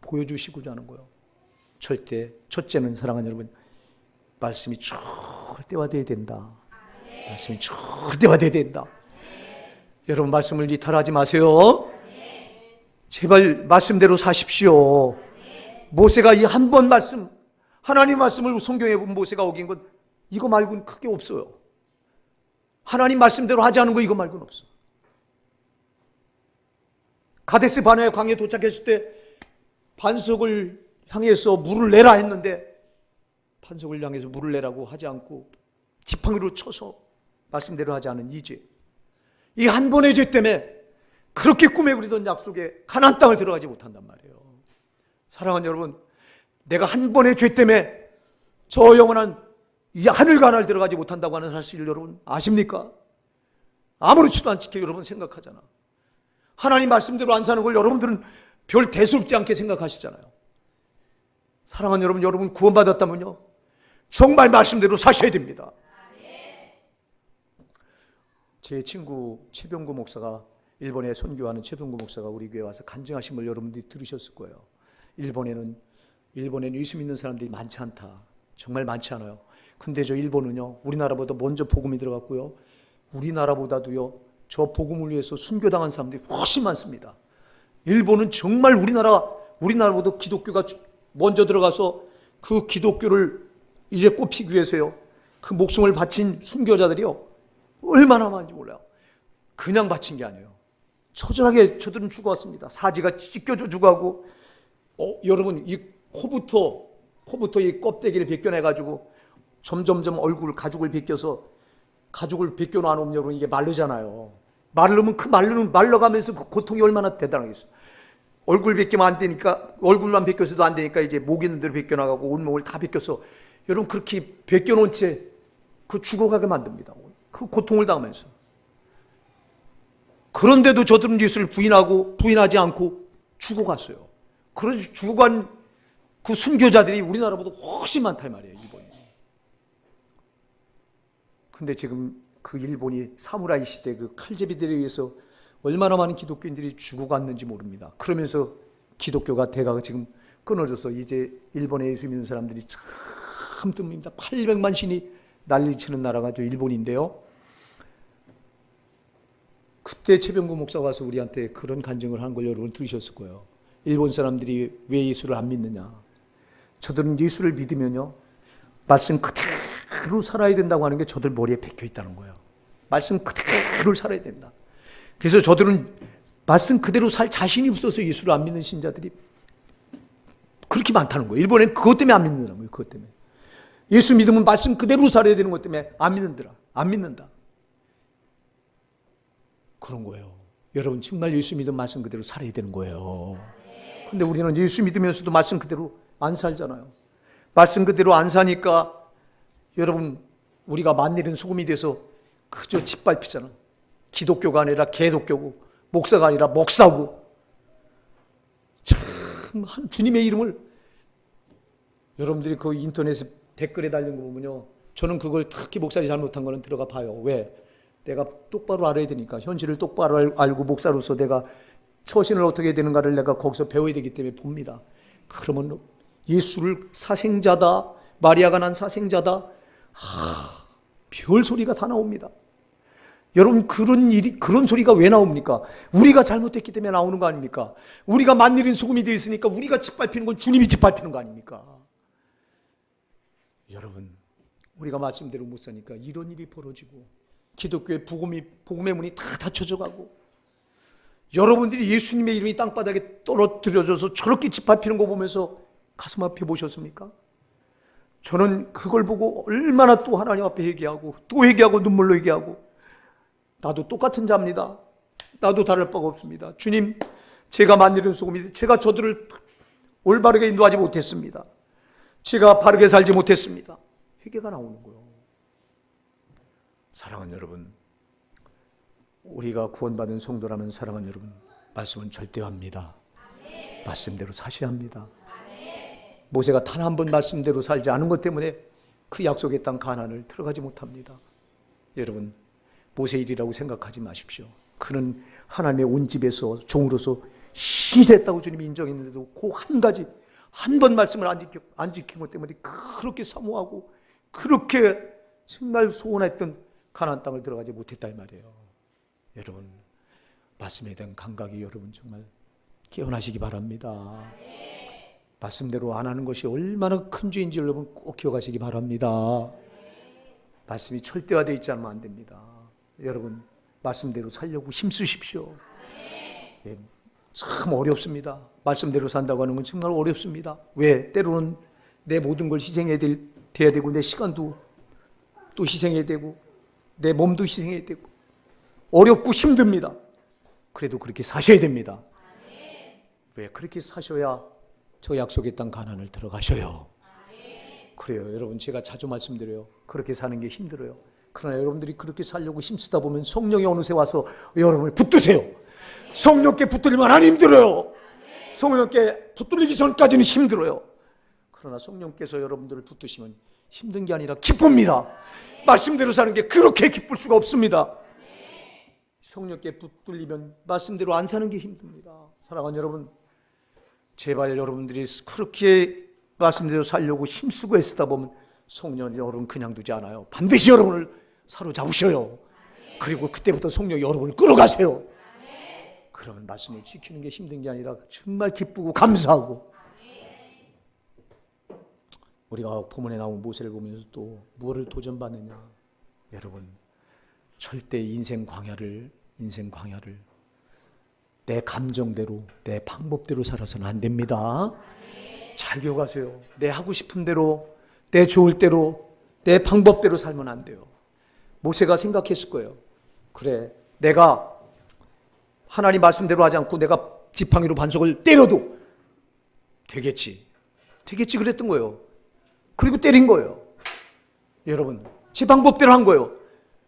보여주시고자 하는 거예요. 첫째는 사랑하는 여러분, 말씀이 절대화되어야 된다. 말씀이 절대화되어야 된다. 여러분, 말씀을 이탈하지 마세요. 제발 말씀대로 사십시오. 모세가 이 한 번 말씀, 하나님 말씀을 성경에 보면 모세가 어긴 건 이거 말고는 크게 없어요. 하나님 말씀대로 하지 않은 거 이거 말고는 없어. 가데스 바네아 광야에 도착했을 때 반석을 향해서 물을 내라 했는데, 반석을 향해서 물을 내라고 하지 않고 지팡이로 쳐서 말씀대로 하지 않은 이 죄, 이 한 번의 죄 때문에 그렇게 꿈에 그리던 약속의 가나안 땅을 들어가지 못한단 말이에요. 사랑하는 여러분, 내가 한 번의 죄 때문에 저 영원한 이 하늘 가나안을 들어가지 못한다고 하는 사실 여러분 아십니까? 아무렇지도 않게 여러분 생각하잖아. 하나님 말씀대로 안 사는 걸 여러분들은 별 대수롭지 않게 생각하시잖아요. 사랑하는 여러분 구원받았다면요, 정말 말씀대로 사셔야 됩니다. 제 친구 최병구 목사가, 일본에 선교하는 최병구 목사가 우리 교회에 와서 간증하신 걸 여러분들이 들으셨을 거예요. 일본에는 예수 믿는 사람들이 많지 않다. 정말 많지 않아요. 근데 저 일본은요, 우리나라보다 먼저 복음이 들어갔고요, 우리나라보다도요, 저 복음을 위해서 순교당한 사람들이 훨씬 많습니다. 일본은 정말 우리나라보다 기독교가 먼저 들어가서 그 기독교를 이제 꼽히기 위해서요, 그 목숨을 바친 순교자들이요, 얼마나 많은지 몰라요. 그냥 바친 게 아니에요. 처절하게 저들은 죽어왔습니다. 사지가 찢겨져 죽어가고, 여러분, 이 코부터 이 껍데기를 벗겨내가지고 점점점 가죽을 벗겨서, 가죽을 벗겨놓으면 여러분 이게 마르잖아요. 마르면 말라가면서 그 고통이 얼마나 대단하겠어요. 얼굴 벗기면 안 되니까, 얼굴만 벗겨서도 안 되니까 이제 목 있는 대로 벗겨나가고 온몸을 다 벗겨서 여러분 그렇게 벗겨놓은 채 그 죽어가게 만듭니다. 그 고통을 당하면서. 그런데도 저들은 예수를 부인하지 않고 죽어갔어요. 그래서 죽어간 그 순교자들이 우리나라보다 훨씬 많다 이 말이에요, 일본이. 근데 지금 그 일본이 사무라이 시대 그 칼제비들에 의해서 얼마나 많은 기독교인들이 죽어갔는지 모릅니다. 그러면서 기독교가 대가가 지금 끊어져서 이제 일본에 예수 믿는 사람들이 참 듭니다. 800만 신이 난리치는 나라가 저 일본인데요. 그때 최병구 목사가 와서 우리한테 그런 간증을 한 걸 여러분 들으셨을 거예요. 일본 사람들이 왜 예수를 안 믿느냐. 저들은 예수를 믿으면요, 말씀 그대로 살아야 된다고 하는 게 저들 머리에 박혀 있다는 거예요. 말씀 그대로 살아야 된다. 그래서 저들은 말씀 그대로 살 자신이 없어서 예수를 안 믿는 신자들이 그렇게 많다는 거예요. 일본엔 그것 때문에 안 믿는다는 거예요. 그것 때문에. 예수 믿으면 말씀 그대로 살아야 되는 것 때문에 안 믿는다. 그런 거예요. 여러분 정말 예수 믿으면 말씀 그대로 살아야 되는 거예요. 근데 우리는 예수 믿으면서도 말씀 그대로 안 살잖아요. 말씀 그대로 안 사니까 여러분 우리가 만일은 소금이 돼서 그저 짓밟히잖아. 기독교가 아니라 개독교고 목사가 아니라 목사고. 참 주님의 이름을 여러분들이 그 인터넷에 댓글에 달린 거 보면요, 저는 그걸 특히 목사님 잘못한 거는 들어가 봐요. 왜? 내가 똑바로 알아야 되니까, 현실을 똑바로 알고 목사로서 내가 처신을 어떻게 해야 되는가를 내가 거기서 배워야 되기 때문에 봅니다. 그러면 예수를 사생자다, 마리아가 난 사생자다, 별 소리가 다 나옵니다. 여러분 그런 소리가 왜 나옵니까? 우리가 잘못했기 때문에 나오는 거 아닙니까? 우리가 만일인 소금이 되어 있으니까 우리가 짓밟히는 건 주님이 짓밟히는 거 아닙니까? 여러분 우리가 말씀대로 못 사니까 이런 일이 벌어지고 기독교의 복음의 문이 다 닫혀져 가고 여러분들이 예수님의 이름이 땅바닥에 떨어뜨려져서 저렇게 짓밟히는 거 보면서 가슴 아파 보셨습니까? 저는 그걸 보고 얼마나 또 하나님 앞에 회개하고 또 회개하고 눈물로 회개하고, 나도 똑같은 자입니다. 나도 다를 바가 없습니다. 주님, 제가 만일은 소금이, 제가 저들을 올바르게 인도하지 못했습니다. 제가 바르게 살지 못했습니다. 회개가 나오는 거예요. 사랑하는 여러분, 우리가 구원받은 성도라면 사랑하는 여러분, 말씀은 절대합니다. 말씀대로 사셔야 합니다. 모세가 단 한 번 말씀대로 살지 않은 것 때문에 그 약속의 땅 가나안을 들어가지 못합니다. 여러분, 모세 일이라고 생각하지 마십시오. 그는 하나님의 온 집에서 종으로서 신이 됐다고 주님이 인정했는데도 그 한 가지, 한 번 말씀을 안 지킨 것 때문에 그렇게 사모하고 그렇게 정말 소원했던 가나안 땅을 들어가지 못했다 이 말이에요. 여러분, 말씀에 대한 감각이 여러분 정말 깨어나시기 바랍니다. 말씀대로 안 하는 것이 얼마나 큰 죄인지 여러분 꼭 기억하시기 바랍니다. 말씀이 철대화되어 있지 않으면 안 됩니다. 여러분, 말씀대로 살려고 힘쓰십시오. 예, 참 어렵습니다. 말씀대로 산다고 하는 건 정말 어렵습니다. 왜? 때로는 내 모든 걸 희생해야 되고 내 시간도 또 희생해야 되고 내 몸도 희생해야 되고 어렵고 힘듭니다. 그래도 그렇게 사셔야 됩니다. 왜? 그렇게 사셔야 저 약속의 땅 가나안을 들어가셔요. 그래요. 여러분, 제가 자주 말씀드려요. 그렇게 사는 게 힘들어요. 그러나 여러분들이 그렇게 살려고 힘쓰다 보면 성령이 어느새 와서 여러분을 붙드세요. 성령께 붙들리면 안 힘들어요. 성령께 붙들리기 전까지는 힘들어요. 그러나 성령께서 여러분들을 붙드시면 힘든 게 아니라 기쁩니다. 말씀대로 사는 게 그렇게 기쁠 수가 없습니다. 성령께 붙들리면 말씀대로 안 사는 게 힘듭니다. 사랑하는 여러분, 제발 여러분들이 그렇게 말씀대로 살려고 힘쓰고 애쓰다 보면 성령이 여러분 그냥 두지 않아요. 반드시 여러분을 사로잡으셔요. 그리고 그때부터 성령이 여러분을 끌어가세요. 그러면 말씀을 지키는 게 힘든 게 아니라 정말 기쁘고 감사하고. 우리가 본문에 나온 모세를 보면서 또 무엇을 도전받느냐. 여러분, 절대 인생 광야를 내 감정대로 내 방법대로 살아서는 안 됩니다. 잘 기억하세요. 내 하고 싶은 대로 내 좋을 대로 내 방법대로 살면 안 돼요. 모세가 생각했을 거예요. 그래, 내가 하나님 말씀대로 하지 않고 내가 지팡이로 반석을 때려도 되겠지 그랬던 거예요. 그리고 때린 거예요. 여러분, 제 방법대로 한 거예요.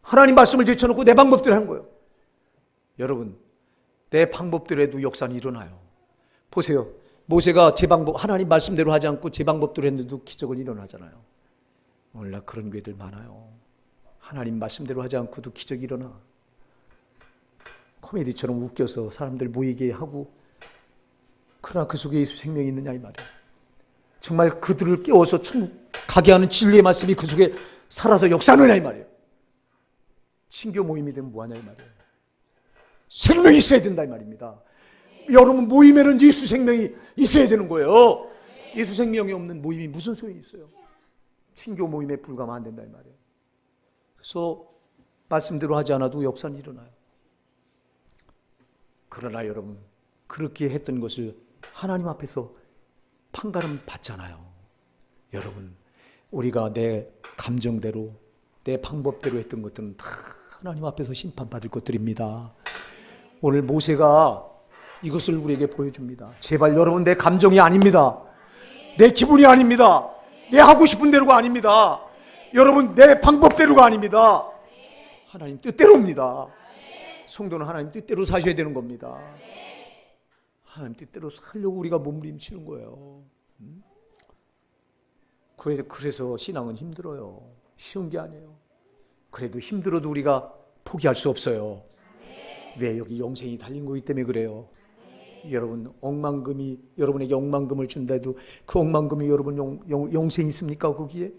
하나님 말씀을 제쳐놓고 내 방법대로 한 거예요. 여러분, 내 방법대로 해도 역사는 일어나요. 보세요. 모세가 제 방법, 하나님 말씀대로 하지 않고 제 방법대로 했는데도 기적은 일어나잖아요. 오늘날 그런 교회들 많아요. 하나님 말씀대로 하지 않고도 기적이 일어나. 코미디처럼 웃겨서 사람들 모이게 하고, 그러나 그 속에 예수 생명이 있느냐 이 말이에요. 정말 그들을 깨워서 가게 하는 진리의 말씀이 그 속에 살아서 역사하느냐 이 말이에요. 친교 모임이 되면 뭐하냐 이 말이에요. 생명이 있어야 된다 이 말입니다. 여러분, 모임에는 예수 생명이 있어야 되는 거예요. 예수 생명이 없는 모임이 무슨 소용이 있어요. 친교 모임에 불과하면 안 된다 이 말이에요. 그래서 말씀대로 하지 않아도 역사는 일어나요. 그러나 여러분, 그렇게 했던 것을 하나님 앞에서 판가름 받잖아요. 여러분, 우리가 내 감정대로, 내 방법대로 했던 것들은 다 하나님 앞에서 심판받을 것들입니다. 오늘 모세가 이것을 우리에게 보여줍니다. 제발 여러분, 내 감정이 아닙니다. 내 기분이 아닙니다. 내 하고 싶은 대로가 아닙니다. 여러분, 내 방법대로가 아닙니다. 하나님 뜻대로입니다. 성도는 하나님 뜻대로 사셔야 되는 겁니다. 하나님 뜻대로 살려고 우리가 몸부림치는 거예요. 그래서 신앙은 힘들어요. 쉬운 게 아니에요. 그래도 힘들어도 우리가 포기할 수 없어요. 왜? 여기 영생이 달린 거기 때문에 그래요. 여러분, 억만금이 여러분에게 억만금을 준다 해도 그 억만금이 여러분 영생이 있습니까 거기에?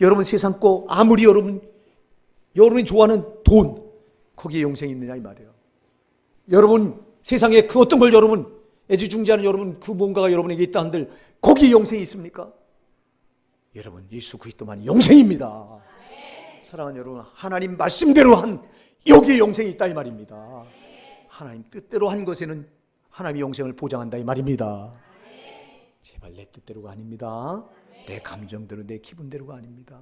여러분, 세상 거 아무리 여러분이 좋아하는 돈, 거기에 영생이 있느냐 이 말이에요. 여러분, 세상에 그 어떤 걸 여러분 애지중지하는 여러분 그 뭔가가 여러분에게 있다 한들 거기에 영생이 있습니까? 여러분, 예수 그리스도만이 영생입니다. 사랑하는 여러분, 하나님 말씀대로 한 여기에 영생이 있다 이 말입니다. 하나님 뜻대로 한 것에는 하나님이 영생을 보장한다 이 말입니다. 제발 내 뜻대로가 아닙니다. 내 감정대로, 내 기분대로가 아닙니다.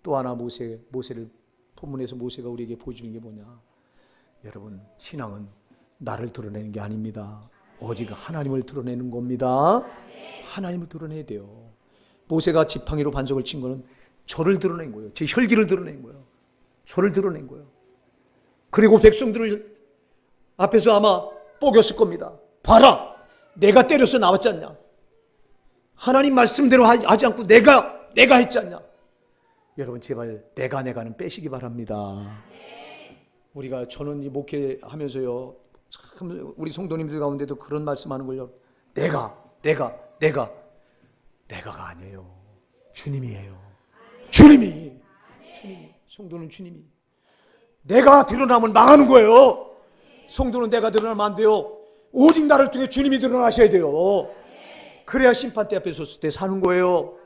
또 하나 모세를 본문에서 모세가 우리에게 보여주는 게 뭐냐? 여러분, 신앙은 나를 드러내는 게 아닙니다. 오직 하나님을 드러내는 겁니다. 하나님을 드러내야 돼요. 모세가 지팡이로 반석을 친 거는 저를 드러낸 거예요. 제 혈기를 드러낸 거예요. 저를 드러낸 거예요. 그리고 백성들을 앞에서 아마 뽀겼을 겁니다. 봐라, 내가 때려서 나왔지 않냐? 하나님 말씀대로 하지 않고 내가 했지 않냐? 여러분, 제발 내가는 빼시기 바랍니다. 우리가 저는 이 목회하면서요, 참 우리 성도님들 가운데도 그런 말씀하는 걸요. 내가가 아니에요. 주님이에요. 주님이. 성도는 주님이. 내가 드러나면 망하는 거예요. 성도는 내가 드러나면 안 돼요. 오직 나를 통해 주님이 드러나셔야 돼요. 그래야 심판대 앞에 섰을 때 사는 거예요.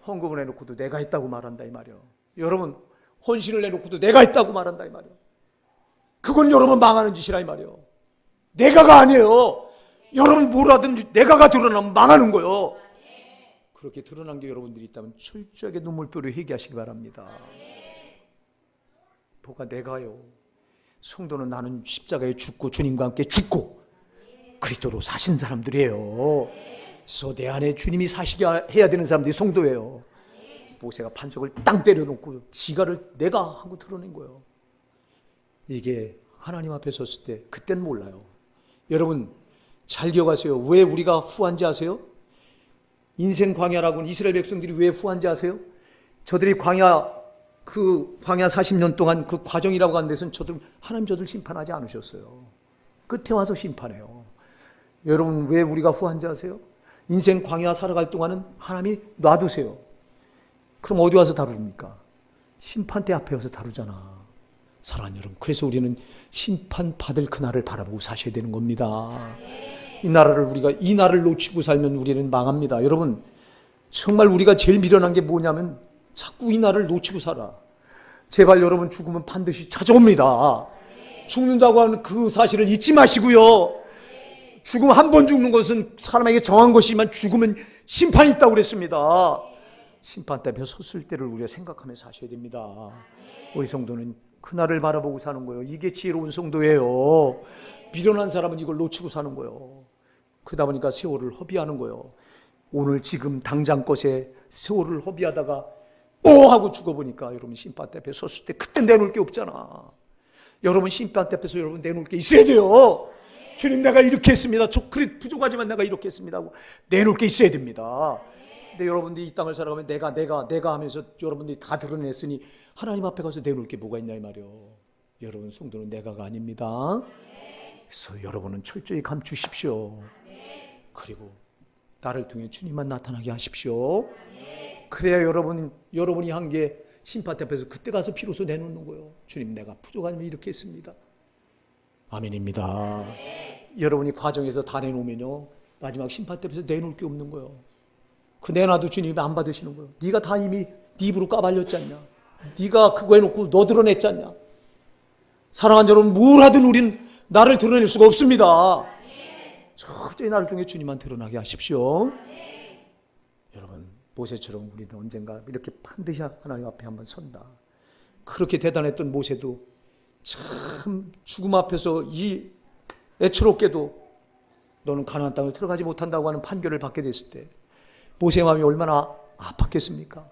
헌금을 해놓고도 내가 했다고 말한다 이 말이에요. 여러분, 헌신을 해놓고도 내가 했다고 말한다 이 말이에요. 그건 여러분 망하는 짓이라 이 말이에요. 내가가 아니에요. 여러분 뭘 하든 내가가 드러나면 망하는 거예요. 그렇게 드러난 게 여러분들이 있다면 철저하게 눈물표로 회개하시기 바랍니다. 뭐가 내가요? 성도는 나는 십자가에 죽고 주님과 함께 죽고 그리스도로 사신 사람들이에요. 그래서 내 안에 주님이 사시게 해야 되는 사람들이 성도예요. 모세가 반석을 땅 때려놓고 지가를 내가 하고 드러낸 거예요. 이게 하나님 앞에 섰을 때 그땐 몰라요. 여러분, 잘 기억하세요. 왜 우리가 후한지 아세요? 인생 광야라고는 이스라엘 백성들이 왜 후한지 아세요? 저들이 광야 40년 동안 그 과정이라고 하는 데서는 하나님 저들 심판하지 않으셨어요. 끝에 와서 심판해요. 여러분, 왜 우리가 후한지 아세요? 인생 광야 살아갈 동안은 하나님이 놔두세요. 그럼 어디 와서 다룹니까? 심판대 앞에 와서 다루잖아. 사랑하는 여러분, 그래서 우리는 심판받을 그날을 바라보고 사셔야 되는 겁니다. 이 나라를 놓치고 살면 우리는 망합니다. 여러분, 정말 우리가 제일 미련한 게 뭐냐면 자꾸 이 날을 놓치고 살아. 제발 여러분, 죽으면 반드시 찾아옵니다. 죽는다고 하는 그 사실을 잊지 마시고요. 죽음 한 번 죽는 것은 사람에게 정한 것이지만 죽으면 심판이 있다고 그랬습니다. 심판 때 앞에 섰을 때를 우리가 생각하면서 사셔야 됩니다. 우리 성도는 그날을 바라보고 사는 거예요. 이게 지혜로운 성도예요. 미련한 사람은 이걸 놓치고 사는 거예요. 그러다 보니까 세월을 허비하는 거예요. 오늘 지금 당장 것에 세월을 허비하다가 하고 죽어보니까 여러분 심판 때 앞에 섰을 때 그때 내놓을 게 없잖아. 여러분 심판 앞에서 여러분 내놓을 게 있어야 돼요. 주님 내가 이렇게 했습니다. 그리 부족하지만 내가 이렇게 했습니다 하고 내놓을 게 있어야 됩니다. 근데 여러분들이 이 땅을 살아가면 내가 하면서 여러분들이 다 드러냈으니 하나님 앞에 가서 내놓을 게 뭐가 있냐 이 말이요. 여러분 성도는 내가가 아닙니다. 그래서 여러분은 철저히 감추십시오. 그리고 나를 통해 주님만 나타나게 하십시오. 그래야 여러분이 한 게 심판 앞에서 그때 가서 비로소 내놓는 거예요. 주님 내가 부족하면 이렇게 했습니다. 아멘입니다. 여러분이 과정에서 다 내놓으면요 마지막 심판 앞에서 내놓을 게 없는 거예요. 그 내놔도 주님이 안 받으시는 거예요. 네가 다 이미 네 입으로 까발렸지 않냐. 네가 그거 해놓고 너 드러냈지 않냐. 사랑하는 여러분 뭘 하든 우린 나를 드러낼 수가 없습니다. 철저히 나를 통해 주님만 드러나게 하십시오. 여러분 모세처럼 우리는 언젠가 이렇게 반드시 하나님 앞에 한번 선다. 그렇게 대단했던 모세도 참 죽음 앞에서 이 애처롭게도 너는 가나안 땅을 들어가지 못한다고 하는 판결을 받게 됐을 때 모세의 마음이 얼마나 아팠겠습니까?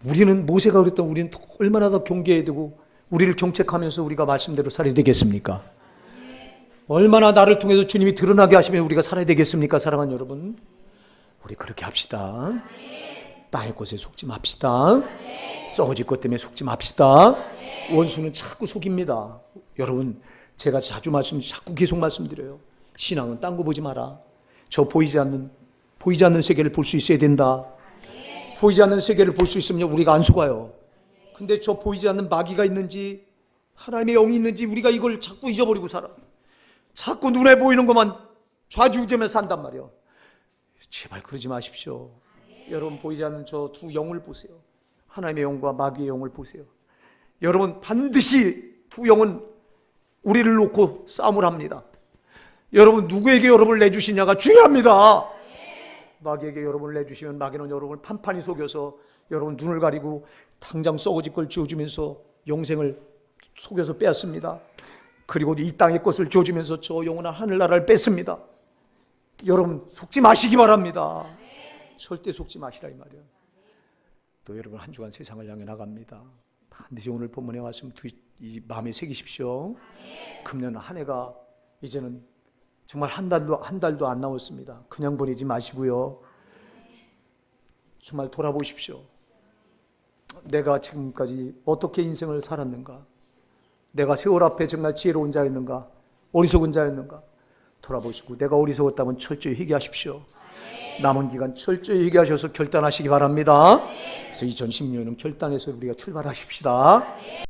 우리는 모세가 그랬던 우리는 얼마나 더 경계해야 되고 우리를 경책하면서 우리가 말씀대로 살아야 되겠습니까? 얼마나 나를 통해서 주님이 드러나게 하시면 우리가 살아야 되겠습니까? 사랑하는 여러분 우리 그렇게 합시다. 땅의 것에 속지 맙시다. 썩어질 것 때문에 속지 맙시다. 원수는 자꾸 속입니다. 여러분 제가 자꾸 계속 말씀드려요. 신앙은 딴 거 보지 마라. 저 보이지 않는 세계를 볼 수 있어야 된다. 보이지 않는 세계를 볼 수 있으면 우리가 안 속아요. 근데 저 보이지 않는 마귀가 있는지 하나님의 영이 있는지 우리가 이걸 자꾸 잊어버리고 살아. 자꾸 눈에 보이는 것만 좌지우지하면서 산단 말이에요. 제발 그러지 마십시오. 여러분 보이지 않는 저 두 영을 보세요. 하나님의 영과 마귀의 영을 보세요. 여러분 반드시 두 영은 우리를 놓고 싸움을 합니다. 여러분 누구에게 여러분을 내주시냐가 중요합니다. 마귀에게 여러분을 내주시면 마귀는 여러분을 판판히 속여서 여러분 눈을 가리고 당장 썩어질 걸 지어주면서 영생을 속여서 빼앗습니다. 그리고 이 땅의 것을 지어주면서 저 영원한 하늘나라를 뺐습니다. 여러분 속지 마시기 바랍니다. 절대 속지 마시라 이 말이에요. 또 여러분 한 주간 세상을 향해 나갑니다. 반드시 오늘 본문의 말씀 이 마음에 새기십시오. 금년 한 해가 이제는 정말 한 달도 안 남았습니다. 그냥 보내지 마시고요. 정말 돌아보십시오. 내가 지금까지 어떻게 인생을 살았는가? 내가 세월 앞에 정말 지혜로운 자였는가? 어리석은 자였는가? 돌아보시고 내가 어리석었다면 철저히 회개하십시오. 남은 기간 철저히 회개하셔서 결단하시기 바랍니다. 그래서 2016년은 결단해서 우리가 출발하십시다.